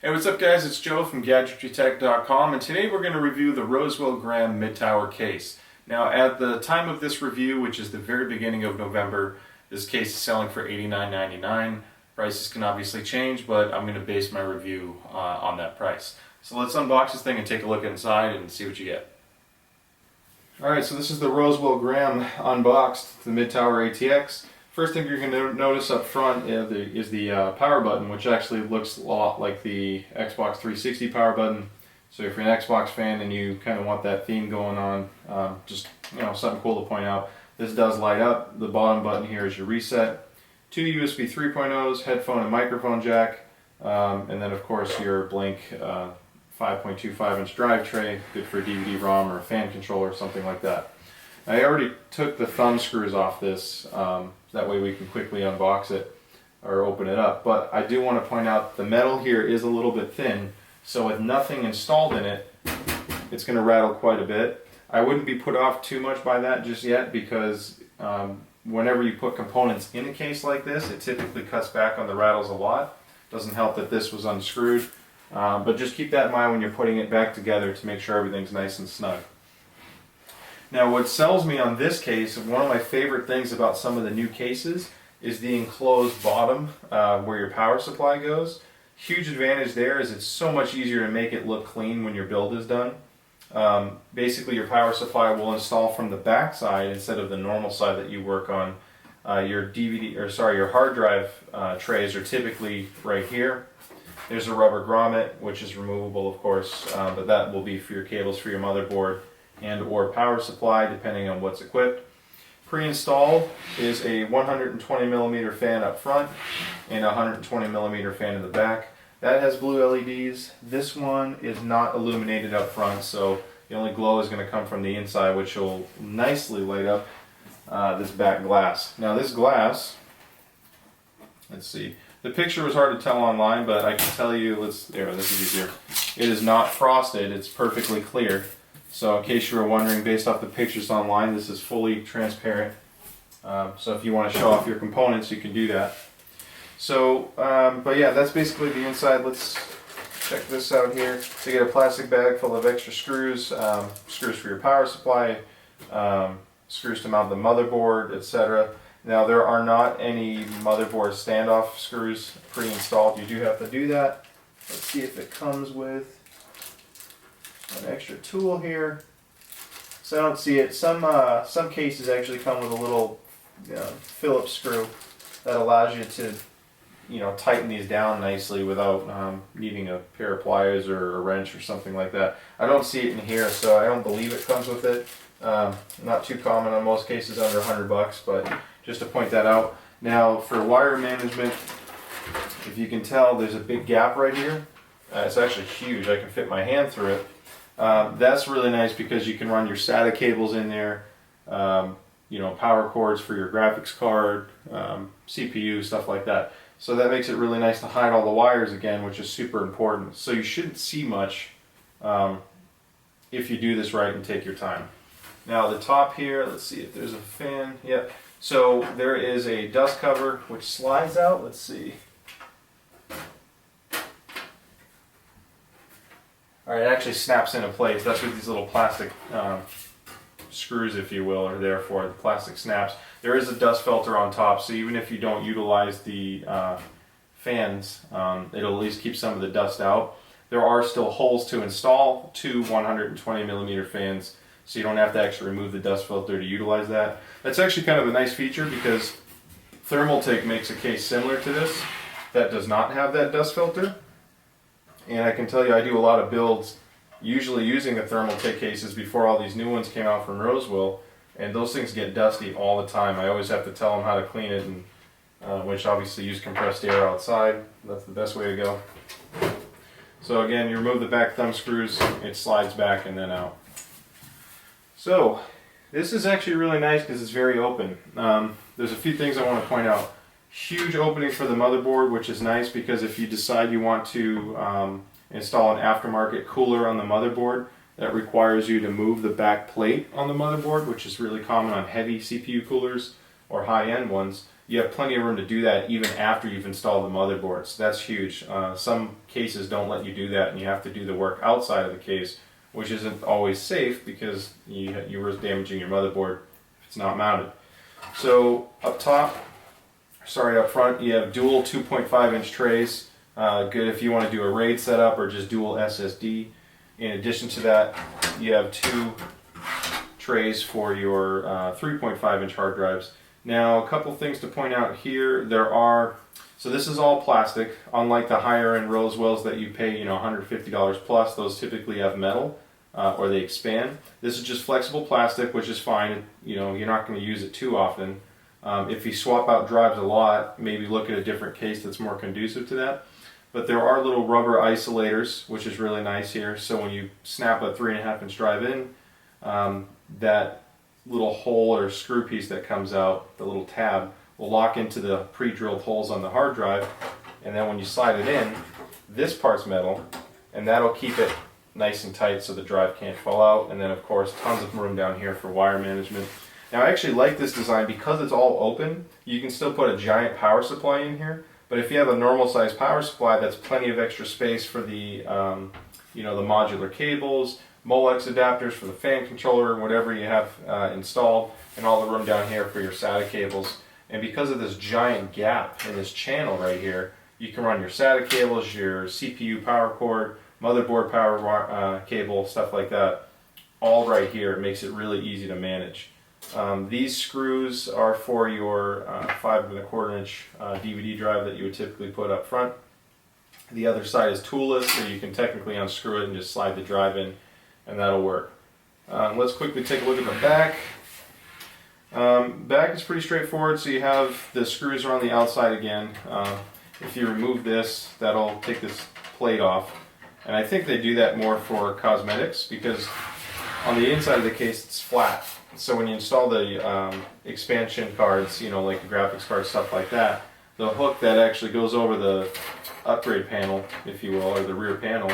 Hey, what's up guys? It's Joe from GadgetryTech.com, and today we're going to review the Rosewill Gram mid-tower case. Now at the time of this review, which is the very beginning of November, this case is selling for $89.99. Prices can obviously change, but I'm going to base my review on that price. So let's unbox this thing and take a look inside and see what you get. Alright, so this is the Rosewill Gram unboxed, the mid-tower ATX. First thing you're going to notice up front is the power button, which actually looks a lot like the Xbox 360 power button. So if you're an Xbox fan and you kind of want that theme going on, just something cool to point out. This does light up. The bottom button here is your reset. Two USB 3.0s, headphone and microphone jack, and then of course your Blink 5.25-inch drive tray, good for a DVD-ROM or a fan controller or something like that. I already took the thumb screws off this, that way we can quickly unbox it or open it up. But I do want to point out the metal here is a little bit thin, so with nothing installed in it, it's going to rattle quite a bit. I wouldn't be put off too much by that just yet because whenever you put components in a case like this, it typically cuts back on the rattles a lot. Doesn't help that this was unscrewed, but just keep that in mind when you're putting it back together to make sure everything's nice and snug. Now what sells me on this case, one of my favorite things about some of the new cases, is the enclosed bottom where your power supply goes. Huge advantage there is it's so much easier to make it look clean when your build is done. Basically your power supply will install from the back side instead of the normal side that you work on. Your hard drive trays are typically right here. There's a rubber grommet, which is removable of course, but that will be for your cables for your motherboard and or power supply depending on what's equipped. Pre-installed is a 120mm fan up front and a 120mm fan in the back. That has blue LEDs. This one is not illuminated up front, so the only glow is going to come from the inside, which will nicely light up this back glass. Now this glass, let's see, the picture was hard to tell online, but I can tell you, this is easier. It is not frosted, it's perfectly clear. So in case you were wondering, based off the pictures online, this is fully transparent. So if you want to show off your components, you can do that. So, but yeah, that's basically the inside. Let's check this out here. So you get a plastic bag full of extra screws, screws for your power supply, screws to mount the motherboard, etc. Now there are not any motherboard standoff screws pre-installed. You do have to do that. Let's see if it comes with an extra tool here. So I don't see it. Some cases actually come with a little Phillips screw that allows you to tighten these down nicely without needing a pair of pliers or a wrench or something like that. I don't see it in here, so I don't believe it comes with it. Not too common on most cases, under $100, but just to point that out. Now for wire management, if you can tell, there's a big gap right here. It's actually huge. I can fit my hand through it. That's really nice because you can run your SATA cables in there, power cords for your graphics card, CPU, stuff like that. So that makes it really nice to hide all the wires again, which is super important. So you shouldn't see much if you do this right and take your time. Now the top here, let's see if there's a fan. Yep. So there is a dust cover which slides out. Let's see. Alright, it actually snaps into place. That's what these little plastic screws, if you will, are there for. The plastic snaps. There is a dust filter on top, so even if you don't utilize the fans, it'll at least keep some of the dust out. There are still holes to install two 120mm fans, so you don't have to actually remove the dust filter to utilize that. That's actually kind of a nice feature because Thermaltake makes a case similar to this that does not have that dust filter. And I can tell you I do a lot of builds usually using the Thermaltake cases before all these new ones came out from Rosewill, and those things get dusty all the time. I always have to tell them how to clean it, and which obviously use compressed air outside. That's the best way to go. So again, you remove the back thumb screws, it slides back and then out. So this is actually really nice because it's very open. There's a few things I want to point out. Huge opening for the motherboard, which is nice because if you decide you want to install an aftermarket cooler on the motherboard, that requires you to move the back plate on the motherboard, which is really common on heavy CPU coolers. or high-end ones, you have plenty of room to do that even after you've installed the motherboard. So that's huge. Some cases don't let you do that, and you have to do the work outside of the case, which isn't always safe because you risk damaging your motherboard if it's not mounted. So up front, you have dual 2.5-inch trays. Good if you want to do a RAID setup or just dual SSD. In addition to that, you have 2 trays for your 3.5-inch hard drives. Now, a couple things to point out here. So this is all plastic. Unlike the higher-end Rosewills that you pay, $150 plus, those typically have metal or they expand. This is just flexible plastic, which is fine. You're not going to use it too often. If you swap out drives a lot, maybe look at a different case that's more conducive to that. But there are little rubber isolators, which is really nice here. So when you snap a 3.5-inch drive in, that little hole or screw piece that comes out, the little tab, will lock into the pre-drilled holes on the hard drive. And then when you slide it in, this part's metal, and that'll keep it nice and tight so the drive can't fall out. And then of course, tons of room down here for wire management. Now I actually like this design because it's all open. You can still put a giant power supply in here, but if you have a normal size power supply, that's plenty of extra space for the the modular cables, Molex adapters for the fan controller, whatever you have installed, and all the room down here for your SATA cables. And because of this giant gap in this channel right here, you can run your SATA cables, your CPU power cord, motherboard power cable, stuff like that, all right here. It makes it really easy to manage. These screws are for your 5.25-inch DVD drive that you would typically put up front. The other side is toolless, so you can technically unscrew it and just slide the drive in, and that'll work. Let's quickly take a look at the back. Back is pretty straightforward, so you have the screws are on the outside again. If you remove this, that'll take this plate off. And I think they do that more for cosmetics because on the inside of the case it's flat. So when you install the expansion cards, like the graphics cards, stuff like that, the hook that actually goes over the upgrade panel, if you will, or the rear panel,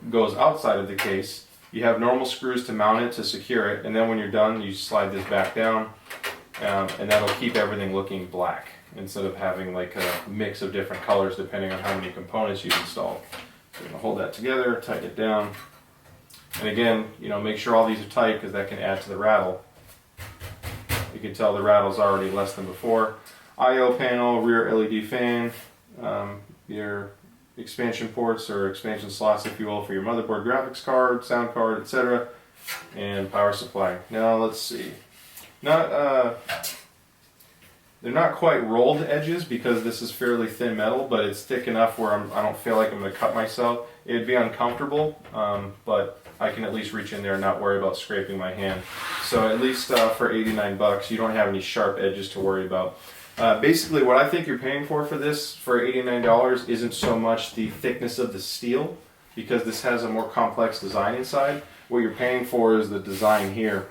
goes outside of the case. You have normal screws to mount it, to secure it, and then when you're done, you slide this back down, and that'll keep everything looking black instead of having like a mix of different colors depending on how many components you've installed. So you're going to hold that together, tighten it down, and again, make sure all these are tight because that can add to the rattle. You can tell the rattle's already less than before. I/O panel, rear LED fan, your expansion ports or expansion slots, if you will, for your motherboard, graphics card, sound card, etc., and power supply. Now let's see. They're not quite rolled edges because this is fairly thin metal, but it's thick enough where I don't feel like I'm going to cut myself. It'd be uncomfortable, but I can at least reach in there and not worry about scraping my hand. So at least for 89 bucks, you don't have any sharp edges to worry about. Basically, what I think you're paying for this, for $89, isn't so much the thickness of the steel, because this has a more complex design inside. What you're paying for is the design here.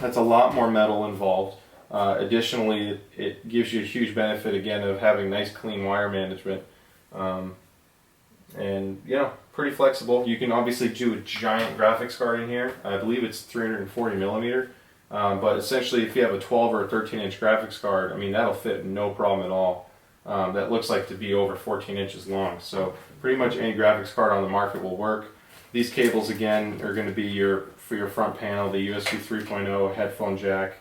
That's a lot more metal involved. Additionally, it gives you a huge benefit, again, of having nice clean wire management. And, pretty flexible. You can obviously do a giant graphics card in here. I believe it's 340 millimeter. But essentially, if you have a 12 or a 13-inch graphics card, that'll fit no problem at all. That looks like to be over 14 inches long. So pretty much any graphics card on the market will work. These cables, again, are going to be for your front panel, the USB 3.0, headphone jack,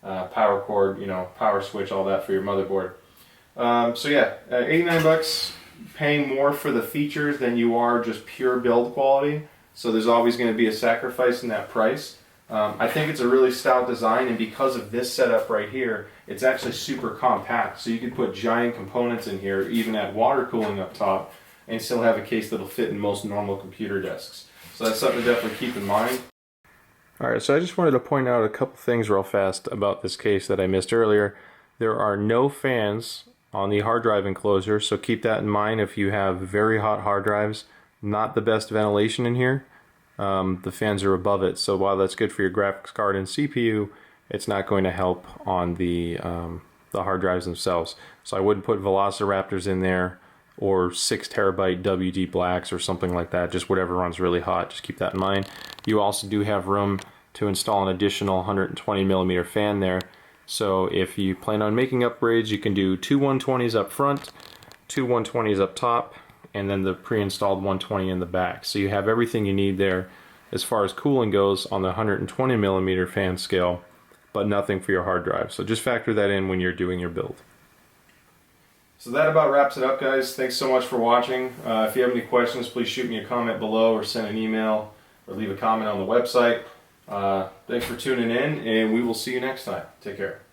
power cord, power switch, all that for your motherboard. So yeah, 89 bucks, paying more for the features than you are just pure build quality. So there's always going to be a sacrifice in that price. I think it's a really stout design, and because of this setup right here, it's actually super compact. So you can put giant components in here, even at water cooling up top, and still have a case that'll fit in most normal computer desks. So that's something to definitely keep in mind. Alright, so I just wanted to point out a couple things real fast about this case that I missed earlier. There are no fans on the hard drive enclosure, so keep that in mind if you have very hot hard drives. Not the best ventilation in here. The fans are above it, so while that's good for your graphics card and CPU, it's not going to help on the hard drives themselves. So I wouldn't put Velociraptors in there, or 6 terabyte WD Blacks or something like that, just whatever runs really hot. Just keep that in mind. You also do have room to install an additional 120 millimeter fan there. So if you plan on making upgrades, you can do two 120s up front, two 120s up top, and then the pre-installed 120 in the back. So you have everything you need there as far as cooling goes on the 120mm fan scale, but nothing for your hard drive. So just factor that in when you're doing your build. So that about wraps it up, guys. Thanks so much for watching. If you have any questions, please shoot me a comment below or send an email or leave a comment on the website. Thanks for tuning in, and we will see you next time. Take care.